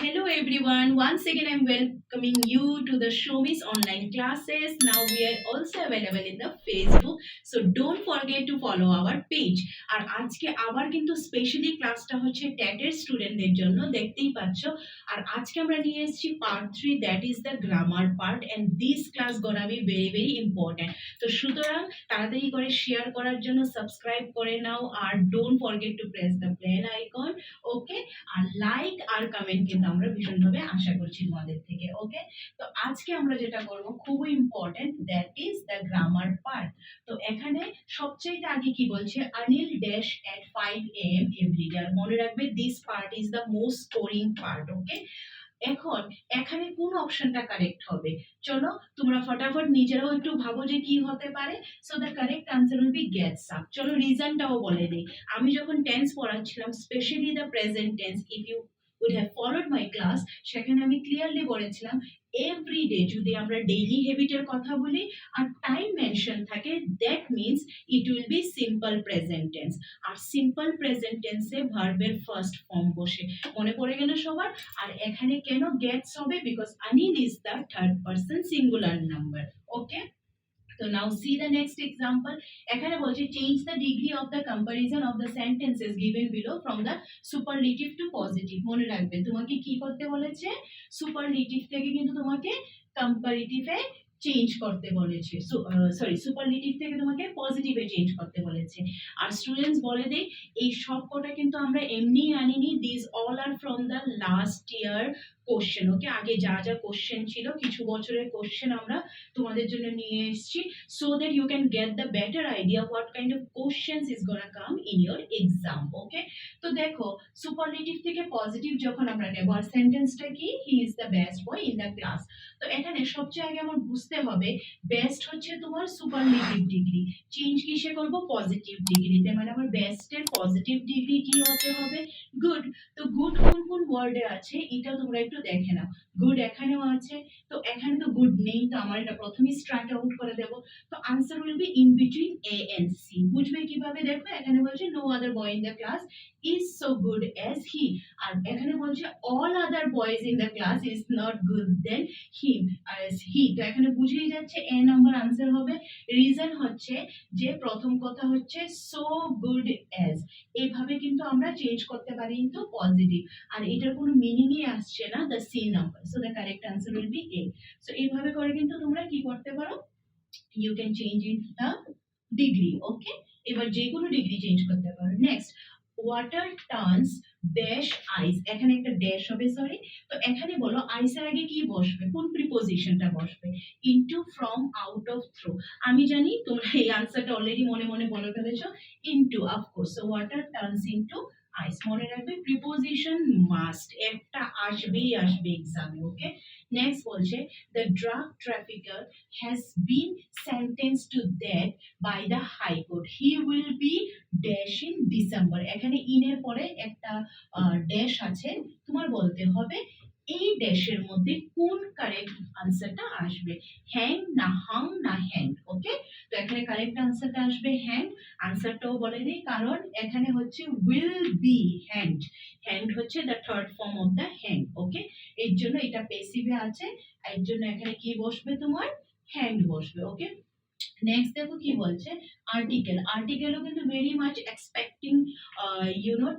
Hello everyone, once again I'm welcoming you to the Shomish online classes. Now we are also available in the Facebook, so don't forget to follow our page. আর আজকে আবার কিন্তু specially ক্লাসটা হচ্ছে টেটের স্টুডেন্টদের জন্য, দেখতেই পাচ্ছ। আর আজকে আমরা নিয়ে এসেছি part 3, that is the grammar part, and this class gonna be very very important. তো সুতরাং তাড়াতাড়ি করে শেয়ার করার জন্য সাবস্ক্রাইব করে নাও, আর don't forget to press the bell icon. Okay, আর লাইক আর কমেন্ট কিন্তু আমরা ভীষণভাবে আশা করছি তোমাদের থেকে। ওকে, তো আজকে আমরা যেটা করব খুবই important, that is the grammar part. তো এখানে সবচেয়ে আগে কি বলছে, Anil dash at 5 AM every day. মনে রাখবে this part is the most scoring part. Okay, এখন এখানে কোন অপশনটা কারেক্ট হবে, চলো তোমরা ফটাফট নিজেরাও একটু ভাবো যে কি হতে পারে। So the correct answer will be gets up. চলো রিজনটাও বলে দিই। আমি যখন টেন্স পড়াচ্ছিলাম, specially the present tense, if you would have followed my class, সেখানে আমি ক্লিয়ারলি বলেছিলাম এভরি ডে যদি আমরা ডেইলি হ্যাবিটের কথা বলি আর টাইম মেনশন থাকে, that means it will be simple present tense. আর সিম্পল প্রেজেন্ট টেন্সে ভার্বের ফার্স্ট ফর্ম বসে। মনে পড়ে গেল সবার? আর এখানে কেন গেটস হবে? Because Anil is the third person singular number. Okay, so now see the next example. এখানে বলছে change the degree of the comparison of the sentences given below from the superlative to positive. মনে রাখবে তোমাকে কি করতে বলেছে, superlative থেকে কিন্তু তোমাকে কম্পারেটিভে চেঞ্জ করতে বলেছে। সরি, সুপারলেটিভ থেকে তোমাকে পজিটিভে চেঞ্জ করতে বলেছে। আর স্টুডেন্টস বলে দেই, এই সব কটা কিন্তু আমরা এমনি আনিনি, this all are from the last year question. Okay, আগে যা যা কোশ্চেন ছিল, কিছু বছরের কোশ্চেন আমরা তোমাদের জন্য নিয়ে এসেছি, so that you can get the better idea what kind of questions is gonna come in your exam. Okay, তো দেখো সুপারলেটিভ থেকে পজিটিভ যখন আমরা নেব, আর সেন্টেন্সটা কি, he is the best boy in the class. তো এখানে সবচেয়ে আগে আমার বুঝতে হবে বেস্ট হচ্ছে তোমার সুপারলেটিভ ডিগ্রি, চেঞ্জ কিসে করব, পজিটিভ ডিগ্রিতে। মানে আমার বেস্টের পজিটিভ ডিগ্রি কি হতে হবে, গুড। তো গুড কোন কোন ওয়ার্ডে আছে এটা তোমরা একটু দেখে নাও। গুড এখানেও আছে, তো এখানে তো গুড নেই, তো আমার এটা প্রথমেই স্ট্রাইক আউট করে দেব। তো answer will be in between A and C. বুঝবে কিভাবে? দেখো এখানে বলছে no other boy in the class is so good as he, আর এখানে বলছে all other boys in the class is not good than him as he. তো এখানে বুঝেই যাচ্ছে এ নাম্বার আনসার হবে। রিজন হচ্ছে যে প্রথম কথা হচ্ছে সো গুড অ্যাজ, এইভাবে কিন্তু আমরা চেঞ্জ করতে পারি কিন্তু পজিটিভ, আর এটার কোনো মিনিংই আসছে না the C number. So the correct answer will be A. So এইভাবে করে কিন্তু তোমরা কি করতে পারো, you can change in the degree. Okay, এবার যে কোনো ডিগ্রি চেঞ্জ করতে পারো। Next, water turns dash ice. এখানে একটা ড্যাশ হবে, সরি। তো এখানে বলো আইসের আগে কি বসবে, কোন প্রিপোজিশনটা বসবে, into, from, out of, through. আমি জানি তোমরা এই আনসারটা অলরেডি মনে মনে বলে ফেলেছো, into, of course. So water turns into ice. মনে রাখবে প্রিপোজিশন মাস্ট একটা আসবেই আসবে এক্সামে। ওকে, নেক্সট বলছে the drug trafficker has been sentenced to death by the High Court. He will be dash in December. এখানে ইন এর পরে একটা ড্যাশ আছে, তোমার বলতে হবে এই ড্যাশের মধ্যে কোন কারেক্ট আনসারটা আসবে, হ্যাং না হাং না হ্যান্ড। ওকে, তো এখানে কারেক্ট আনসারটা আসবে হ্যান্ড। আনসারটাও বলে দিই, কারণ এখানে হচ্ছে উইল বি হ্যান্ড, হ্যান্ড হচ্ছে the third form of the hand. Okay, এর জন্য এটা পেসিভে আছে, এর জন্য এখানে কি বসবে, তোমার হ্যান্ড বসবে। ওকে, নেক্সট দেখো কি বলছে, আর্টিকেল। আর্টিকেলও কিন্তু very much expecting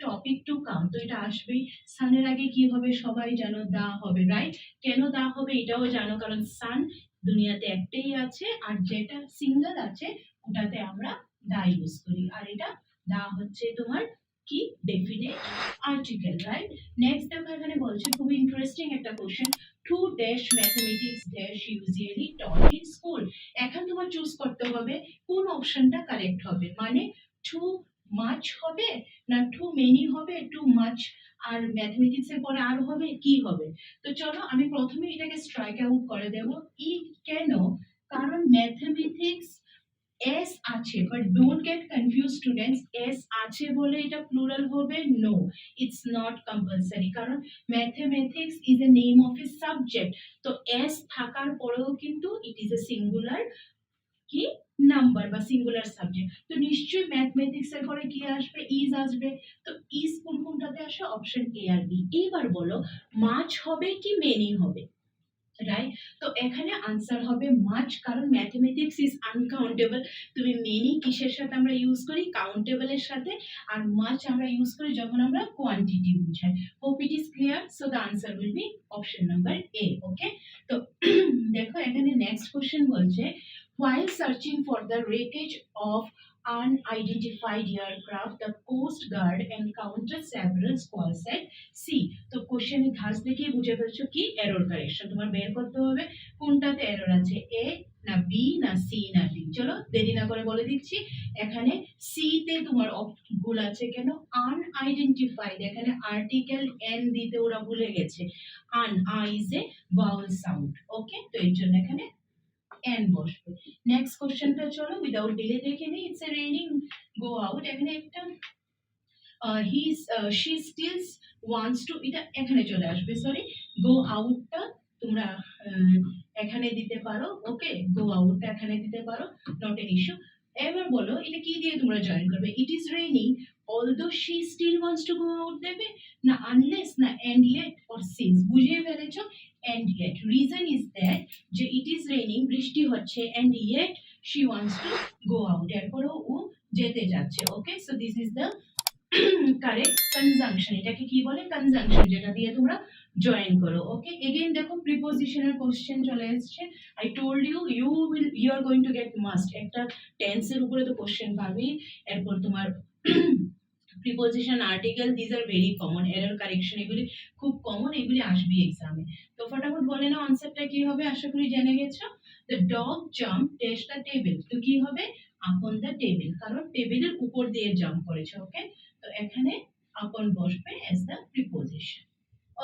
topic to come. তো এটা আসবেই। সানের আগে কি হবে সবাই জানো, দা হবে, রাইট? কেন দা হবে এটাও জানো, কারণ সান দুনিয়াতে একটাই আছে, আর যেটা সিঙ্গেল আছে ওটাতে আমরা দা ইউজ করি, আর এটা দা হচ্ছে তোমার কি, ডেফিনেট আর্টিকেল, রাইট? নেক্সট দেখো এখানে বলছে খুবই ইন্টারেস্টিং একটা question, to dash mathematics dash usually taught in school. এখন তোমার চুজ করতে হবে কোন অপশনটা কারেক্ট হবে, মানে টু মাচ হবে না টু মেনি হবে, টু মাচ আর ম্যাথমেটিক্স এর পরে আর হবে, কি হবে? তো চলো আমি প্রথমে এটাকে স্ট্রাইক আউট করে দেব। ই কেন? কারণ ম্যাথমেটিক্স এস আছে, but don't get confuse students, S আছে বলে এটা প্লুরাল হবে, নো, ইটস নট কম্পালসারি। কারণ mathematics is a name of A subject, তো এস থাকার পরেও কিন্তু ইট ইজ এ সিঙ্গুলার কি নাম্বার বা সিঙ্গুলার সাবজেক্ট, তো নিশ্চয়ই ম্যাথমেটিক্স এর পরে কি আসবে, ইজ আসবে। তো ইজ কোন কোনটাতে আসে, অপশন এ আর বি। এইবার বলো মাছ হবে কি মেনি হবে, রাইট? তো এখানে আনসার হবে মাচ, কারণ ম্যাথমেটিক্স ইজ আনকাউন্টেবল। তুমি মেনি কিসের সাথে আমরা ইউজ করি, কাউন্টেবল এর সাথে। আর মাচ আমরা ইউজ করি যখন আমরা কোয়ান্টিটি বুঝাই। Hope it is clear. So the answer will be option number A. Okay, তো দেখো এখানে নেক্সট কোশ্চেন বলছে, while searching for the wreckage of unidentified aircraft, the coast guard encountered several squalls at sea. তো কোশ্চেনের ধাঁচ দেখে বুঝে ফেলছো কি, এরর কারেকশন তোমার বের করতে হবে। কোনটাতে এরর আছে, এ না বি না সি না ডি? চলো দেরি না করে বলে দিচ্ছি। এখানে সি তে তোমার ভুল আছে। কেন? আনআইডেন্টিফাইড, এখানে আর্টিকেল এন দিতে ওরা ভুলে গেছে। An, I is a vowel sound. Okay, তো এর জন্য এখানে এন বসবে। নেক্সট কোশ্চেনটা চলো উইদাউট ডিলে দেখে নিই। It's a raining, go out. এখানে একটা she still wants to, এটা এখানে চলে আসবে, সরি। গো আউটটা তোমরা এখানে দিতে পারো। ওকে, গো আউটটা এখানে দিতে পারো, নট এন ইস্যু। এবার বলো এটা কি দিয়ে তোমরা জয়েন করবে, it is raining although she still wants to go out দেবে, না unless, না and yet or since? বুঝিয়ে ফেলেছো, and yet। reason is that যে it is raining, বৃষ্টি হচ্ছে, and yet she wants to go out, এরপরেও ও যেতে যাচ্ছে। Okay, so this is the correct conjunction. এটাকে কি বলে, কনজাংশন, যেটা দিয়ে তোমরা জয়েন করো। ওকে, এগেইন দেখো প্রিপোজিশনের কোশ্চেন চলে এসেছে। I told you you are going to get must, একটা টেন্সের উপরে তো কোশ্চেন পাবেই। এরপর তোমার preposition, article, this are very common. Error correction এগুলি খুব কমন, এগুলি আসবে এক্সামে। তো ফটাফট বলে নাও আনসারটা কি হবে, আশা করি জেনে গেছো। The dog jump dash the table, তো কি হবে, আপন দ্য টেবিল, কারণ টেবিলের উপর দিয়ে জাম্প করেছে। ওকে, তো এখানে আপন বসবে as the preposition।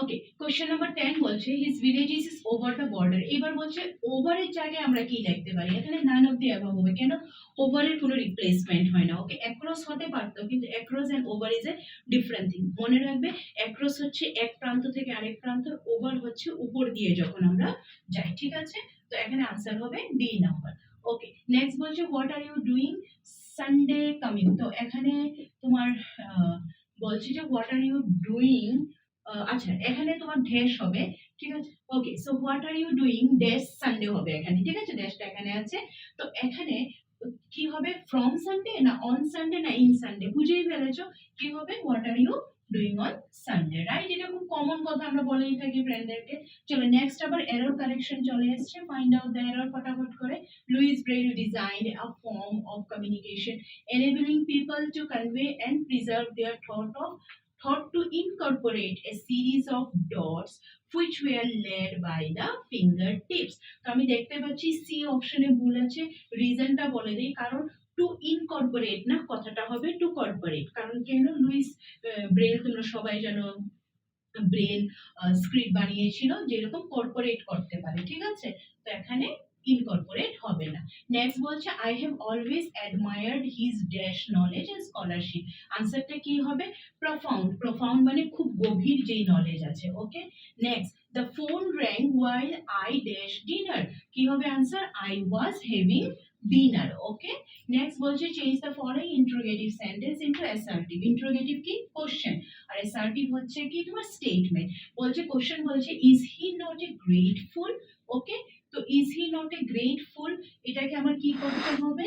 Okay, question number 10 বলছে his village is over the border. এবার বলছে ওভার এর জায়গায় আমরা কি লিখতে পারি, এখানে নান অফ দি অ্যাবভ হবে। কেন? ওভার এর কোনো রিপ্লেসমেন্ট হয় না। ওকে, অ্যাক্রস হতে পারতো, কিন্তু across and over is a different thing. মনে রাখবে, অ্যাক্রস হচ্ছে এক প্রান্ত থেকে আরেক প্রান্ত, ওভার হচ্ছে উপর দিয়ে যখন আমরা যাই। ঠিক আছে, তো এখানে আনসার হবে ডি নাম্বার। ওকে, নেক্সট বলছে what are you doing Sunday coming. তো এখানে তোমার বলছে যে হোয়াট আর ইউ ডুইং, আচ্ছা এখানে তোমার ড্যাশ হবে। ঠিক আছে, okay, so what are you doing dash Sunday হবে এখানে। ঠিক আছে, ড্যাশটা এখানে আছে। তো এখানে কি হবে, ফ্রম সানডে না অন সানডে না ইন সানডে? বুঝেই ফেলেছো কি হবে, what are you doing on Sunday, right? এটা খুব কমন কথা, আমরা বলেই থাকি ফ্রেন্ডদেরকে। চলো নেক্সট আবার এরর কারেকশন চলে এসেছে, ফাইন্ড আউট দ্য এরর ফটাফট করে। Louis Braille designed a form of communication enabling people to convey and preserve their thought to incorporate a series of dots which were led by the fingertips। তো আমি দেখতে পাচ্ছি C অপশনে ভুল আছে, রিজনটা বলে দেই। কারণ টু ইনকর্পোরেট না, কথাটা হবে টু কর্পোরেট। কারণ কেন, লুইস ব্রেল তোমরা সবাই জানো ব্রেল স্ক্রিপ্ট বানিয়েছিল যেরকম কর্পোরেট করতে পারে। ঠিক আছে, তো এখানে ইনকর্পোরেট হবে না। নেক্সট বলছে I have always admired his dash knowledge and scholarship. আনসারটা কি হবে, প্রফাউন্ড। প্রফাউন্ড মানে খুব গভীর যেই নলেজ আছে। Okay, next the phone rang while I dash dinner, কি হবে answer, I was having dinner. Okay, next বলছে change the following interrogative sentence into assertive. Interrogative কি, কোশ্চেন, আর অ্যাসার্টিভ হচ্ছে কি তোমার স্টেটমেন্ট। বলছে কোশ্চেন বলছে is he not a grateful. Okay, তো is he not a grateful এটাকে আমার কি করতে হবে,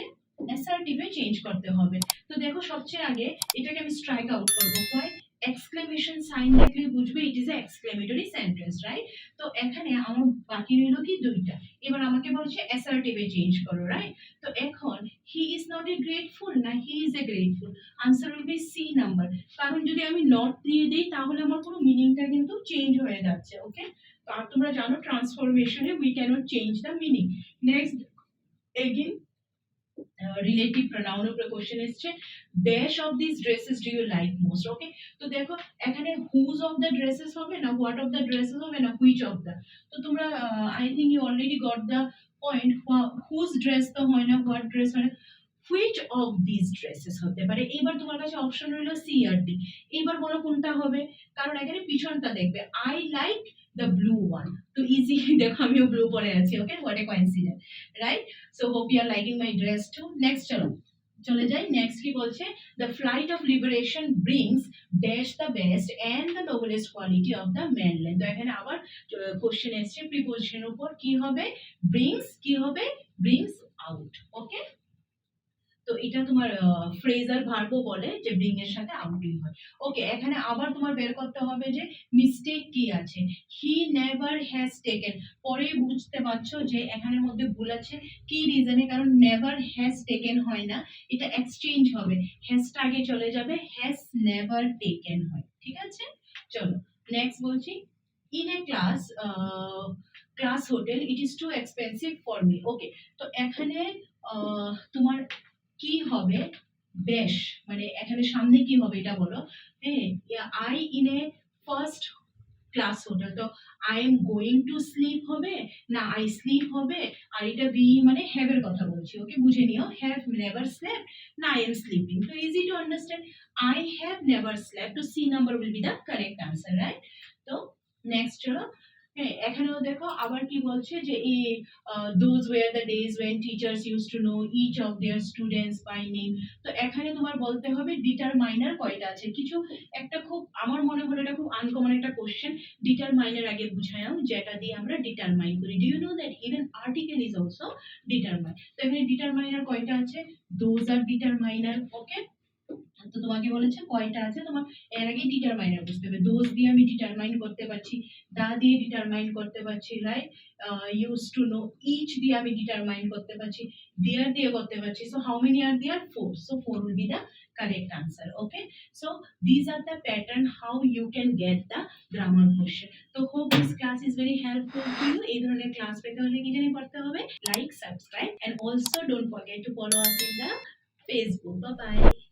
অ্যাসার্টিভে চেঞ্জ করতে হবে। তো দেখো সবচেয়ে আগে এটাকে আমি স্ট্রাইক আউট করবো। হয় এক্সক্লেমেশন সাইন দেখলে বুঝবে it is a exclamatory sentence, right? তো এখানে আমার বাকি রইল কি, দুইটা। এবার আমাকে বলছে অ্যাসার্টিভে চেঞ্জ করো, রাইট? তো এখন he is not a grateful না he is a grateful, answer will be C number. কারণ যদি আমি নট দিয়ে দিই তাহলে আমার পুরো মিনিংটা কিন্তু চেঞ্জ হয়ে যাচ্ছে। ওকে, তো আর তোমরা জানো ট্রান্সফরমেশনে we can't change the meaning. Next again relative pronoun উপরে কোশ্চেন এসেছে, dash of this dresses do you like most. Okay, তো দেখো এখানে হুজ অফ দ্য ড্রেসেস হবে না, হোয়াট অফ দ্য ড্রেসেস হবে না, হুইচ অফ দ্য। তো তোমরা I think you already got the point. Whose dress তো হয় না, হোয়াট ড্রেস হয় না, হুইচ অফ দিস ড্রেসেস হতে পারে। এবার তোমার কাছে অপশন রইল সি আর ডি। এবার বলো কোনটা হবে, কারণ এখানে পিছনটা দেখবে, I like the blue one, তো ইজি দেখো আমিও ব্লু পরে আছি okay what a coincident right so hope you are liking my dress too next চলো চলে যাই নেক্সট কি বলছে the flight of liberation brings dash the best and the noblest quality of the mainland তো এখানে আবার কোশ্চেন এসছে প্রিপোজিশনের উপর কি হবে ব্রিংস কি হবে ব্রিংস আউট ওকে তো এটা তোমার ফ্রেজার ভার্বও বলে যে ব্রিং এর সাথে আউটই হয় ওকে এখানে আবার তোমার বের করতে হবে যে মিস্টেক কি আছে হি নেভার হ্যাজ টেকেন পরে বুঝতে পারছো যে এখানের মধ্যে ভুল আছে কি রিজনে কারণ নেভার হ্যাজ টেকেন হয় না এটা এক্সচেঞ্জ হবে হ্যাজটা আগে চলে যাবে হ্যাজ নেভার টেকেন হয় ঠিক আছে চলো নেক্সট বলছি in a class hotel it is too expensive for me okay তো এখানে তোমার কি হবে বেশ মানে এখানে সামনে কি হবে এটা বলো হ্যাঁ I in a first class hotel তো I am going to sleep হবে না আই স্লিপ হবে আর এটা বি মানে হ্যাভ এর কথা বলছি ওকে বুঝে নিও হ্যাভ নেভার স্লেপ্ট না আই এম স্লিপিং তো easy to understand I have never slept তো C number will be the correct answer right তো নেক্সট চলো হ্যাঁ এখানেও দেখো আবার কি বলছে যে এই those were the days when teachers use to know each of their students by name তো এখানে তোমার বলতে হবে ডিটারমাইনার কয়টা আছে কিছু একটা খুব আমার মনে হলো এটা খুব আনকমন একটা কোশ্চেন ডিটারমাইনার আগে বুঝাও যেটা দিয়ে আমরা ডিটারমাইন করি do you know that even article is also determine তো এখানে ডিটারমাইনার কয়টা আছে দোজ আর ডিটারমাইনার ওকে তো তোমাকে বলেছে কয়টা আছে তোমার এর আগে ডিটারমাইনার বুঝতে হবে দোজ দিয়ে আমি ডিটারমাইন করতে পারছি দা দিয়ে ডিটারমাইন করতে পারছি right use to know each দিয়ে আমি ডিটারমাইন করতে পারছি দেয়ার দিয়ে করতে পারছি so how many are there four so four will be the correct answer okay so these are the pattern how you can get the grammar question so hope this class is very helpful to you এই ধরনের class পেতে হলে কি জানি করতে হবে like subscribe and also don't forget to follow us in the Facebook bye bye